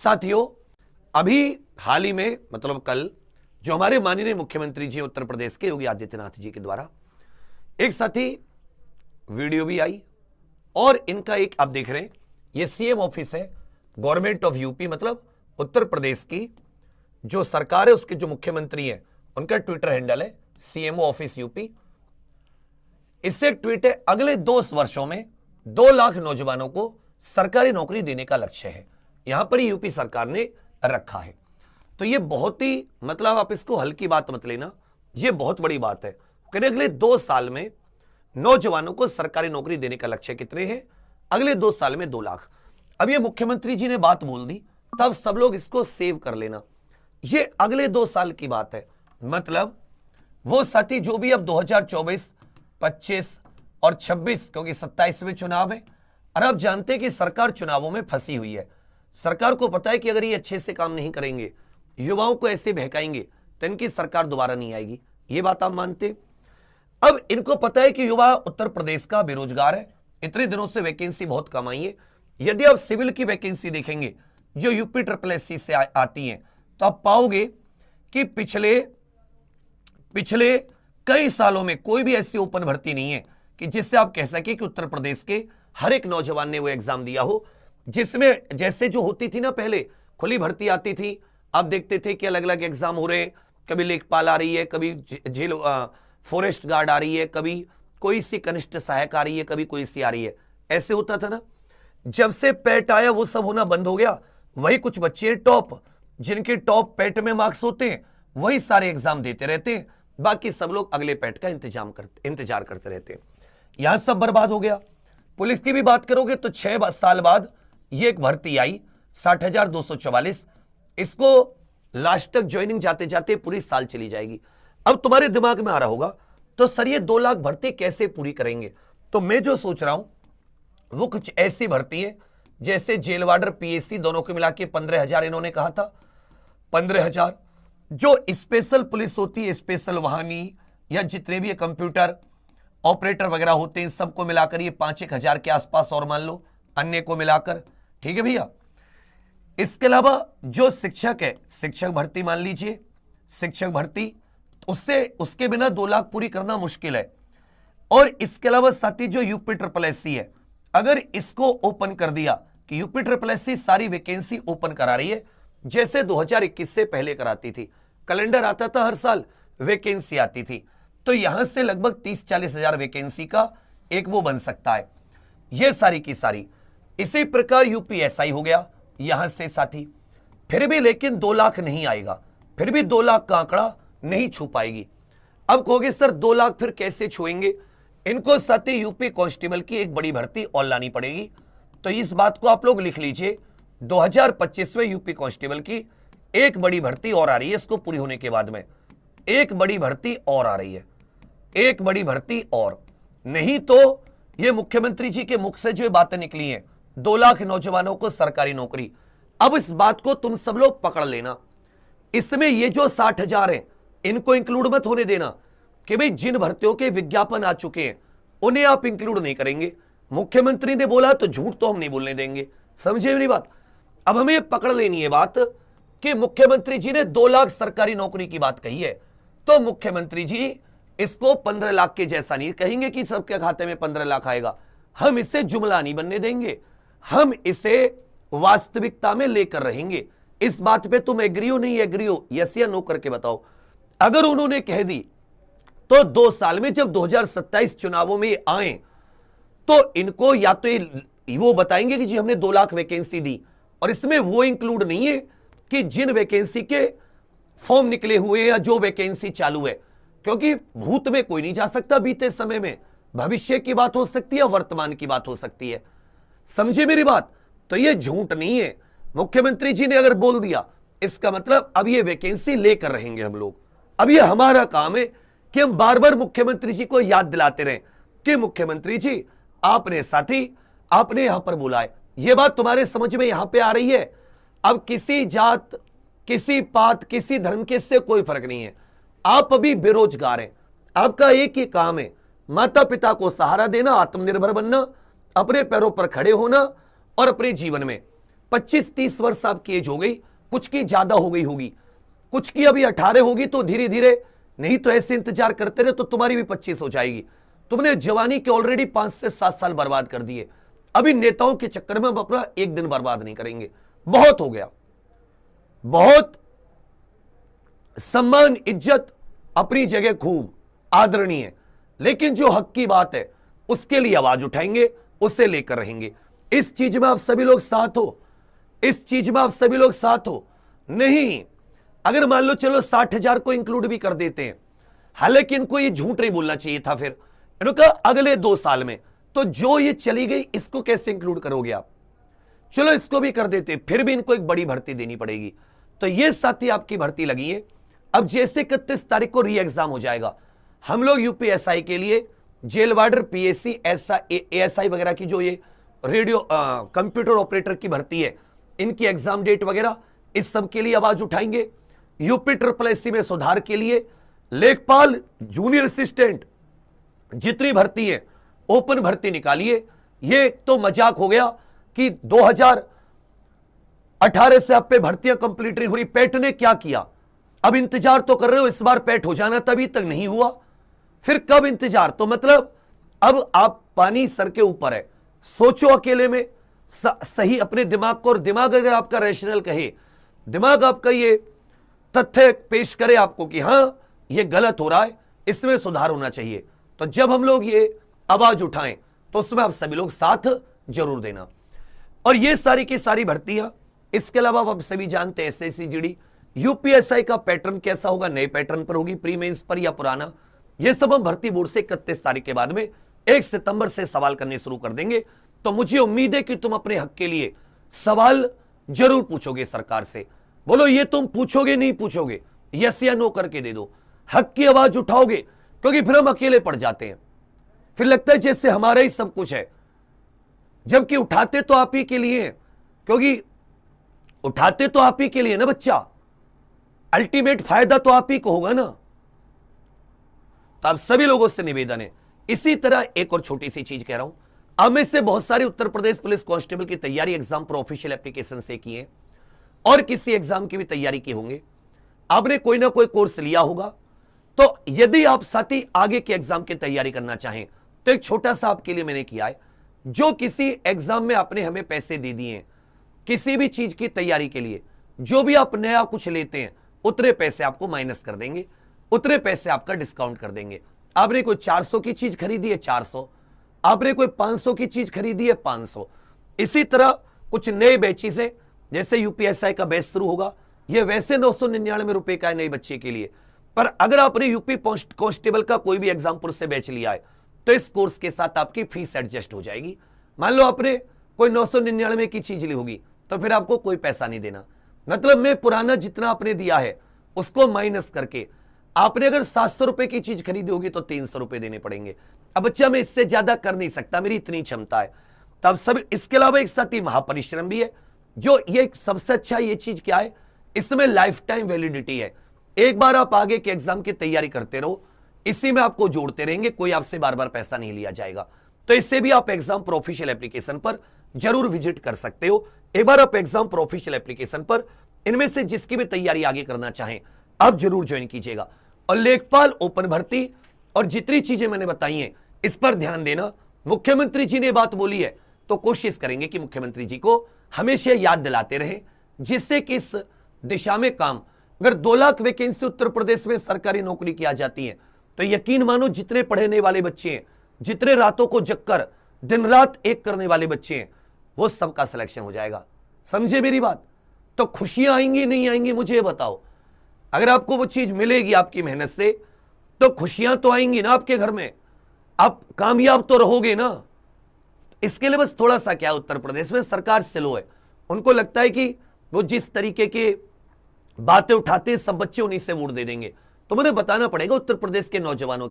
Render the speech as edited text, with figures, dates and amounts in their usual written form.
साथियों, अभी हाल ही में मतलब कल जो हमारे माननीय मुख्यमंत्री जी उत्तर प्रदेश के योगी आदित्यनाथ जी के द्वारा एक साथी वीडियो भी आई और इनका एक आप देख रहे हैं ये सीएम ऑफिस है, गवर्नमेंट ऑफ यूपी, मतलब उत्तर प्रदेश की जो सरकार है उसके जो मुख्यमंत्री है उनका ट्विटर हैंडल है सीएमओ ऑफिस यूपी। इससे एक ट्वीट है, अगले 2 वर्षों में 2 लाख नौजवानों को सरकारी नौकरी देने का लक्ष्य है। यहां पर यूपी सरकार ने रखा है। तो ये बहुत ही मतलब आप इसको हल्की बात मत लेना, ये बहुत बड़ी बात है। अगले 2 साल में नौजवानों को सरकारी नौकरी देने का लक्ष्य कितने हैं? अगले 2 साल में 2 लाख। अब ये मुख्यमंत्री जी ने बात बोल दी, तब सब लोग इसको सेव कर लेना। ये अगले 2 साल की बात है, मतलब वो साथी जो भी अब 2024, 25 और 26, क्योंकि 27 में चुनाव है और अब जानते हैं कि सरकार चुनावों में फंसी हुई है। सरकार को पता है कि अगर ये अच्छे से काम नहीं करेंगे, युवाओं को ऐसे बहकाएंगे तो इनकी सरकार दोबारा नहीं आएगी। ये बात आप मानते? अब इनको पता है कि युवा उत्तर प्रदेश का बेरोजगार है, इतने दिनों से वैकेंसी बहुत कम आई है। यदि आप सिविल की वैकेंसी देखेंगे जो यूपी SSSC से आती हैं तो आप पाओगे कि पिछले कई सालों में कोई भी ऐसी ओपन भर्ती नहीं है कि जिससे आप कह सके कि उत्तर प्रदेश के हर एक नौजवान ने वो एग्जाम दिया हो, जिसमें जैसे जो होती थी ना, पहले खुली भर्ती आती थी, आप देखते थे कि अलग अलग एग्जाम हो रहे हैं, कभी लेखपाल आ रही है, कभी जेल फॉरेस्ट गार्ड आ रही है, कभी कोई सी कनिष्ठ सहायक आ रही है, कभी कोई सी आ रही है, ऐसे होता था ना। जब से पैट आया वो सब होना बंद हो गया। वही कुछ बच्चे टॉप, जिनके टॉप पैट में मार्क्स होते हैं, वही सारे एग्जाम देते रहते हैं, बाकी सब लोग अगले पैट का इंतजार करते रहते हैं। यहां सब बर्बाद हो गया। पुलिस की भी बात करोगे तो 6 साल बाद ये एक भर्ती आई 60,244, इसको लास्ट तक ज्वाइनिंग जाते जाते पूरी साल चली जाएगी। अब तुम्हारे दिमाग में आ रहा होगा तो सर ये 2 लाख भर्ती कैसे पूरी करेंगे? तो मैं जो सोच रहा हूं वो कुछ ऐसी भर्ती है जैसे जेल वार्डर, पीएससी दोनों को मिला के 15,000 इन्होंने कहा था, 15,000। जो स्पेशल पुलिस होती है, स्पेशल वाहनी या जितने भी कंप्यूटर ऑपरेटर वगैरह होते हैं, सबको मिलाकर ये 5-1 हजार के आसपास, और मान लो अन्य को मिलाकर, ठीक है भैया। इसके अलावा जो शिक्षक है, शिक्षक भर्ती मान लीजिए, शिक्षक भर्ती, उसके बिना 2 लाख पूरी करना मुश्किल है। और इसके अलावा साथी जो यूपी SSSC है, अगर इसको ओपन कर दिया कि यूपी SSSC सारी वैकेंसी ओपन करा रही है जैसे 2021 से पहले कराती थी, कैलेंडर आता था हर साल, वैकेंसी आती थी, तो यहां से लगभग 30-40 हजार वैकेंसी का एक वो बन सकता है, ये सारी की सारी। इसी प्रकार यूपीएसआई हो गया यहां से साथी, फिर भी लेकिन 2 लाख नहीं आएगा, फिर भी 2 लाख का आंकड़ा नहीं छू पाएगी। अब कहोगे सर 2 लाख फिर कैसे छुएंगे? इनको साथी यूपी कांस्टेबल की एक बड़ी भर्ती और लानी पड़ेगी। तो इस बात को आप लोग लिख लीजिए, 2025 में यूपी कांस्टेबल की एक बड़ी भर्ती और आ रही है। इसको पूरी होने के बाद में एक बड़ी भर्ती और आ रही है, एक बड़ी भर्ती और। नहीं तो ये मुख्यमंत्री जी के मुख से जो बातें निकली हैं, 2 लाख नौजवानों को सरकारी नौकरी, अब इस बात को तुम सब लोग पकड़ लेना। इसमें ये जो 60,000 हैं इनको इंक्लूड मत होने देना कि भाई जिन भर्तियों के विज्ञापन आ चुके हैं उन्हें आप इंक्लूड नहीं करेंगे। मुख्यमंत्री ने बोला तो झूठ तो हम नहीं बोलने देंगे, समझे मेरी बात? अब हमें पकड़ लेनी है बात कि मुख्यमंत्री जी ने 2 लाख सरकारी नौकरी की बात कही है, तो मुख्यमंत्री जी इसको 15 लाख के जैसा नहीं कहेंगे कि सबके खाते में 15 लाख आएगा। हम इसे जुमला नहीं बनने देंगे, हम इसे वास्तविकता में लेकर रहेंगे। इस बात पे तुम एग्री हो, नहीं एग्री हो, यस या नो करके बताओ। अगर उन्होंने कह दी तो 2 साल में जब 2027 चुनावों में आए तो इनको या तो वो बताएंगे कि जी हमने 2 लाख वैकेंसी दी, और इसमें वो इंक्लूड नहीं है कि जिन वैकेंसी के फॉर्म निकले हुए या जो वैकेंसी चालू है, क्योंकि भूत में कोई नहीं जा सकता, बीते समय में भविष्य की बात हो सकती है, वर्तमान की बात हो सकती है, समझे मेरी बात? तो ये झूठ नहीं है। मुख्यमंत्री जी ने अगर बोल दिया इसका मतलब अब ये वैकेंसी लेकर रहेंगे हम लोग। अब ये हमारा काम है कि हम बार बार मुख्यमंत्री जी को याद दिलाते रहें कि मुख्यमंत्री जी आपने साथी आपने यहां पर बोला है, ये बात तुम्हारे समझ में यहां पे आ रही है। अब किसी जात, किसी पात, किसी धर्म के से कोई फर्क नहीं है। आप अभी बेरोजगार हैं, आपका एक ही काम है, माता पिता को सहारा देना, आत्मनिर्भर बनना, अपने पैरों पर खड़े होना और अपने जीवन में 25-30 वर्ष आपकी एज हो गई, कुछ की ज्यादा हो गई होगी, कुछ की अभी 18 होगी, तो धीरे धीरे, नहीं तो ऐसे इंतजार करते रहे तो तुम्हारी भी 25 हो जाएगी। तुमने जवानी के ऑलरेडी 5 से 7 साल बर्बाद कर दिए। अभी नेताओं के चक्कर में हम अपना एक दिन बर्बाद नहीं करेंगे। बहुत हो गया, बहुत सम्मान इज्जत अपनी जगह खूब आदरणीय, लेकिन जो हक की बात है उसके लिए आवाज उठाएंगे, उसे लेकर रहेंगे। इस चीज में आप सभी लोग साथ हो, इस चीज में आप सभी लोग साथ हो। नहीं, अगर मान लो चलो 60,000 को इंक्लूड भी कर देते हैं, हालांकि इनको ये झूठ नहीं बोलना चाहिए था। फिर इन्होंने कहा अगले 2 साल में, तो जो ये चली गई इसको कैसे इंक्लूड करोगे आप? चलो इसको भी कर देते, फिर भी इनको एक बड़ी भर्ती देनी पड़ेगी। तो ये साथी आपकी भर्ती लगी है। अब जैसे 31 तारीख को री एग्जाम हो जाएगा, हम लोग यूपीएसआई के लिए जेल वार्डर, पीएससी, एएसआई वगैरह की जो ये रेडियो कंप्यूटर ऑपरेटर की भर्ती है, इनकी एग्जाम डेट वगैरह इस सब के लिए आवाज उठाएंगे। यूपी SSSC में सुधार के लिए लेखपाल, जूनियर असिस्टेंट, जितनी भर्ती है ओपन भर्ती निकालिए। ये तो मजाक हो गया कि 2018 से आप पे भर्तियां कंप्लीट नहीं हो रही। पेट ने क्या किया? अब इंतजार तो कर रहे हो, इस बार पेट हो जाना, तभी तक नहीं हुआ, फिर कब इंतजार? तो मतलब अब आप पानी सर के ऊपर है। सोचो अकेले में, सही अपने दिमाग को, और दिमाग अगर आपका रैशनल कहे, दिमाग आपका ये तथ्य पेश करे आपको कि हां ये गलत हो रहा है, इसमें सुधार होना चाहिए, तो जब हम लोग ये आवाज उठाएं तो उसमें आप सभी लोग साथ जरूर देना। और ये सारी की सारी भर्तियां, इसके अलावा आप सभी जानते हैं एसएससी जीडी, यूपीएसआई का पैटर्न कैसा होगा, नए पैटर्न पर होगी, प्री मेंस पर या पुराना, ये सब हम भर्ती बोर्ड से 31 तारीख के बाद में 1 सितंबर से सवाल करने शुरू कर देंगे। तो मुझे उम्मीद है कि तुम अपने हक के लिए सवाल जरूर पूछोगे सरकार से। बोलो ये तुम पूछोगे नहीं पूछोगे? यस या नो करके दे दो, हक की आवाज उठाओगे, क्योंकि फिर हम अकेले पड़ जाते हैं, फिर लगता है जैसे हमारा ही सब कुछ है, जबकि उठाते तो आप ही के लिए, क्योंकि उठाते तो आप ही के लिए ना बच्चा, अल्टीमेट फायदा तो आप ही को होगा ना। तो आप सभी लोगों से निवेदन है। इसी तरह एक और छोटी सी चीज कह रहा हूं, अब में से बहुत सारे उत्तर प्रदेश पुलिस कांस्टेबल की तैयारी एग्जाम पर ऑफिशियल एप्लीकेशन से की है, और किसी एग्जाम की भी तैयारी की होंगे, आपने कोई ना कोई कोर्स लिया होगा। तो यदि आप साथी आगे के एग्जाम की तैयारी करना चाहें तो एक छोटा सा आपके लिए मैंने किया है। जो किसी एग्जाम में आपने हमें पैसे दे दिए हैं किसी भी चीज की तैयारी के लिए, जो भी आप नया कुछ लेते हैं उतने पैसे आपको माइनस कर देंगे, उतने पैसे आपका डिस्काउंट कर देंगे। आपने कोई 400 की चीज खरीदी है 400, आपने कोई 500 की चीज खरीदी है 500। इसी तरह कुछ नए बैचेस हैं, जैसे यूपीएसआई का बैच शुरू होगा, यह वैसे 999 रुपए का है नए बच्चे के लिए, पर अगर आपने यूपी कांस्टेबल का कोई भी एग्जामपुर से बैच लिया है तो इस कोर्स के साथ आपकी फीस एडजस्ट हो जाएगी। मान लो आपने कोई 999 की चीज ली होगी तो फिर आपको कोई पैसा नहीं देना, मतलब मैं पुराना जितना आपने दिया है उसको माइनस करके, आपने अगर 700 रुपए की चीज खरीदी होगी तो 300 रुपए देने पड़ेंगे। अब बच्चा मैं इससे ज्यादा कर नहीं सकता, मेरी इतनी क्षमता है। तब सब इसके अलावा एक साथ ही महापरिश्रम भी है, जो ये सबसे अच्छा ये चीज क्या है, इसमें लाइफ टाइम वैलिडिटी है। एक बार आप आगे के एग्जाम की तैयारी करते रहो, इसी में आपको जोड़ते रहेंगे, कोई आपसे बार बार पैसा नहीं लिया जाएगा। तो इससे भी आप एग्जाम प्रो ऑफिशियल एप्लीकेशन पर जरूर विजिट कर सकते हो। एक बार आप एग्जाम प्रो ऑफिशियल एप्लीकेशन पर इनमें से जिसकी भी तैयारी आगे करना चाहें आप जरूर ज्वाइन कीजिएगा। और लेखपाल ओपन भर्ती और जितनी चीजें मैंने बताई हैं इस पर ध्यान देना। मुख्यमंत्री जी ने बात बोली है तो कोशिश करेंगे कि मुख्यमंत्री जी को हमेशा याद दिलाते रहे, जिससे कि इस दिशा में काम, अगर 2 लाख वैकेंसी उत्तर प्रदेश में सरकारी नौकरी की आ जाती है तो यकीन मानो जितने पढ़ने वाले बच्चे हैं, जितने रातों को जगकर दिन रात एक करने वाले बच्चे हैं, वो सबका सिलेक्शन हो जाएगा। समझे मेरी बात? तो खुशियां आएंगी नहीं आएंगी मुझे ये बताओ। अगर आपको वो चीज मिलेगी आपकी मेहनत से तो खुशियां तो आएंगी ना आपके घर में, आप कामयाब तो रहोगे ना। इसके लिए बस थोड़ा सा क्या, उत्तर प्रदेश में सरकार स्लो है, उनको लगता है कि वो जिस तरीके के बातें उठाते हैं सब बच्चे उन्हीं से वोट दे देंगे। तो मुझे बताना पड़ेगा उत्तर प्रदेश के नौजवानों